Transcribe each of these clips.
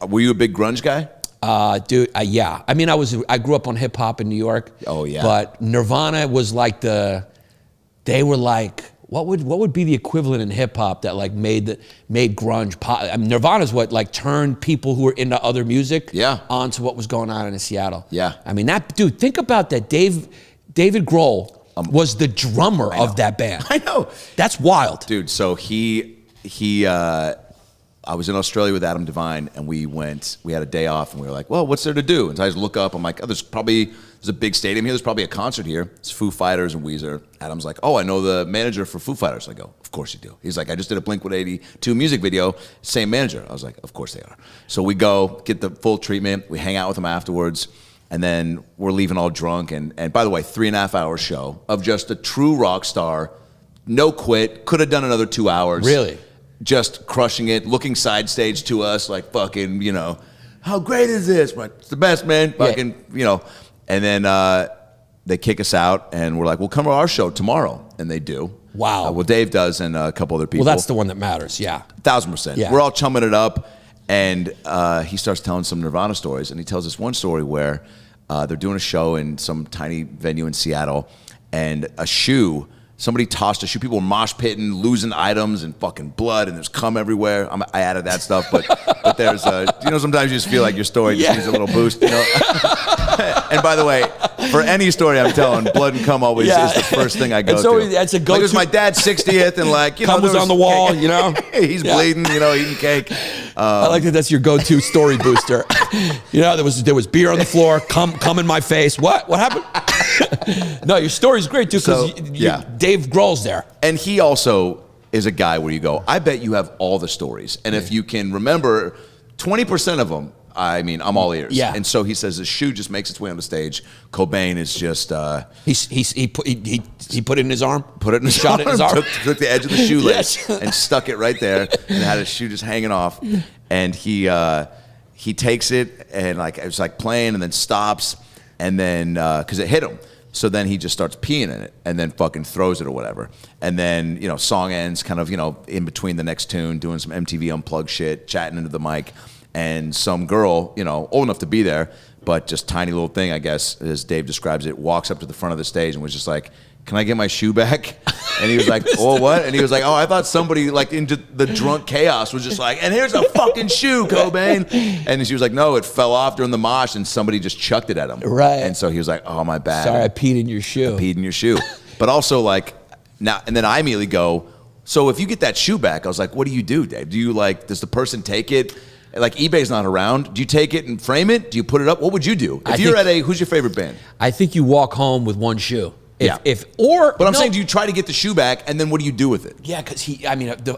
Were you a big grunge guy? Dude, yeah. I mean, I grew up on hip hop in New York. Oh yeah. But Nirvana was like they were like, what would be the equivalent in hip hop that like made grunge pop? I mean, Nirvana's what like turned people who were into other music onto what was going on in Seattle. Yeah. I mean, that dude, think about that. David Grohl was the drummer of that band. I know. That's wild. Dude, so I was in Australia with Adam Devine, and we had a day off, and we were like, well, what's there to do? And so I just look up, I'm like, oh, there's a big stadium here, there's probably a concert here. It's Foo Fighters and Weezer. Adam's like, oh, I know the manager for Foo Fighters. I go, of course you do. He's like, I just did a Blink-182 music video, same manager. I was like, of course they are. So we go, get the full treatment, we hang out with him afterwards, and then we're leaving all drunk, and by the way, 3.5 hour show of just a true rock star, no quit, could have done another 2 hours. Really? Just crushing it, looking side stage to us like fucking, you know, how great is this? We're like, it's the best, man. Fucking, you know. And then they kick us out, and we're like, well, come to our show tomorrow. And they do. Wow. Well, Dave does, and a couple other people. Well, that's the one that matters, yeah. 1000%. Yeah. We're all chumming it up, and he starts telling some Nirvana stories, and he tells us one story where they're doing a show in some tiny venue in Seattle, and somebody tossed a shoe. People were mosh pitting, losing items, and fucking blood, and there's cum everywhere. I added that stuff, but there's sometimes you just feel like your story just needs a little boost, you know. And by the way, for any story I'm telling, blood and cum always is the first thing I go to. That's a go-to. Like it was my dad's 60th, and like, you know, cum was on the wall, you know. He's bleeding, you know, eating cake. I like that. That's your go-to story booster. You know, there was beer on the floor, cum in my face. What happened? No, your story's great too, because Dave Grohl's there. And he also is a guy where you go, I bet you have all the stories. And if you can remember 20% of them, I mean, I'm all ears. Yeah. And so he says his shoe just makes its way on the stage. Cobain is just... he put it in his arm? Put it in his shot arm. It in his arm? Took the edge of the shoelace and stuck it right there and had his shoe just hanging off. And he takes it and like it's like playing and then stops and then... because it hit him. So then he just starts peeing in it and then fucking throws it or whatever. And then, you know, song ends kind of, you know, in between the next tune, doing some MTV Unplugged shit, chatting into the mic. And some girl, you know, old enough to be there, but just tiny little thing, I guess, as Dave describes it, walks up to the front of the stage and was just like, can I get my shoe back? And he was like, oh, what? And he was like, oh, I thought somebody like into the drunk chaos was just like, and here's a fucking shoe, Cobain. And she was like, no, it fell off during the mosh and somebody just chucked it at him. Right. And so he was like, oh, my bad. Sorry, I peed in your shoe. I peed in your shoe. But also like, now, and then I immediately go, so if you get that shoe back, I was like, what do you do, Dave? Do you like, does the person take it? Like eBay's not around. Do you take it and frame it? Do you put it up? What would you do? If you're at who's your favorite band? I think you walk home with one shoe. But I'm saying, do you try to get the shoe back and then what do you do with it? Yeah, because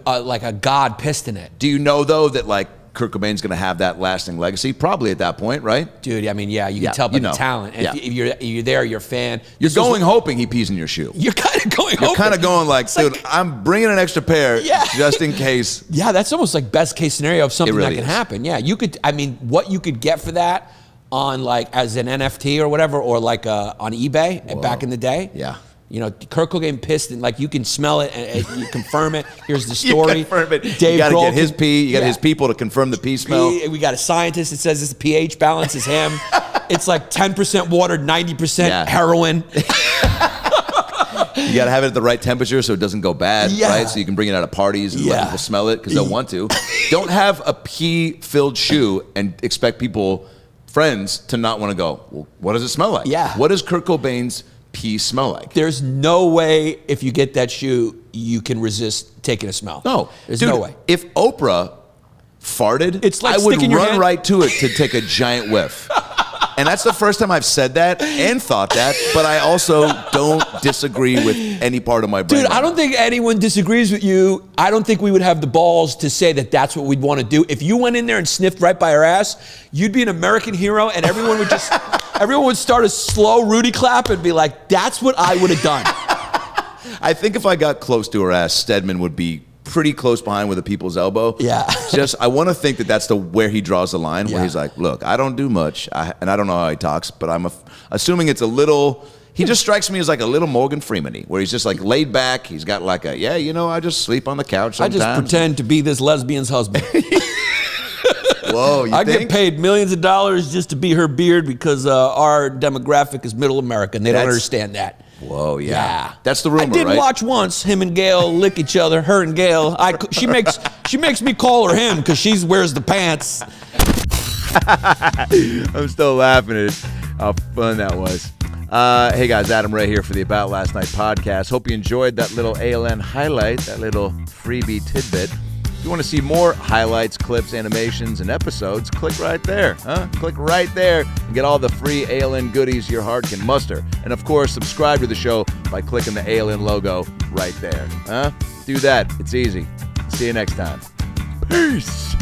like a god pissed in it. Do you know though that like Kurt Cobain's going to have that lasting legacy? Probably at that point, right? Dude, I mean, yeah, you can tell by the talent. And if you're there, you're a fan. You're going hoping he pees in your shoe. You're kind of going hoping. You're kind of going like, dude, I'm bringing an extra pair just in case. Yeah, that's almost like best case scenario of something that can happen. Yeah, you could, I mean, what you could get for that on like as an NFT or whatever, or like on eBay back in the day. Yeah. You know, Kurt Cobain pissed, and like you can smell it and you confirm it. Here's the story. You confirm it. Dave you got to Grohl get his pee. You got his people to confirm the pee smell. We got a scientist that says this pH balance is him. It's like 10% water, 90% heroin. You got to have it at the right temperature so it doesn't go bad, right? So you can bring it out at parties and let people smell it because they'll want to. Don't have a pee-filled shoe and expect friends, to not want to go, well, what does it smell like? Yeah. What does Kurt Cobain's pee smell like? There's no way if you get that shoe, you can resist taking a smell. No. There's no way. If Oprah farted, it's like I would your run hand right to it to take a giant whiff. And that's the first time I've said that and thought that, but I also don't disagree with any part of my brain. Dude, I don't think anyone disagrees with you. I don't think we would have the balls to say that that's what we'd want to do. If you went in there and sniffed right by her ass, you'd be an American hero and everyone would just, everyone would start a slow Rudy clap and be like, that's what I would have done. I think if I got close to her ass, Stedman would be pretty close behind with a people's elbow. Yeah. I want to think that that's where he draws the line, where he's like, look, I don't do much, and I don't know how he talks, but I'm assuming it's a little, he just strikes me as like a little Morgan Freeman-y, where he's just like laid back, he's got like I just sleep on the couch sometimes. I just pretend to be this lesbian's husband. Well, Whoa, you I think? get paid millions of dollars just to be her beard because our demographic is middle America, and they don't understand that. Whoa, yeah. That's the rumor, I did right? watch once him and Gail lick each other. Her and Gail. She makes me call her him because she wears the pants. I'm still laughing at how fun that was. Hey guys, Adam Ray here for the About Last Night podcast. Hope you enjoyed that little ALN highlight, that little freebie tidbit. If you want to see more highlights, clips, animations, and episodes, click right there. Click right there and get all the free ALN goodies your heart can muster. And of course, subscribe to the show by clicking the ALN logo right there. Do that. It's easy. See you next time. Peace.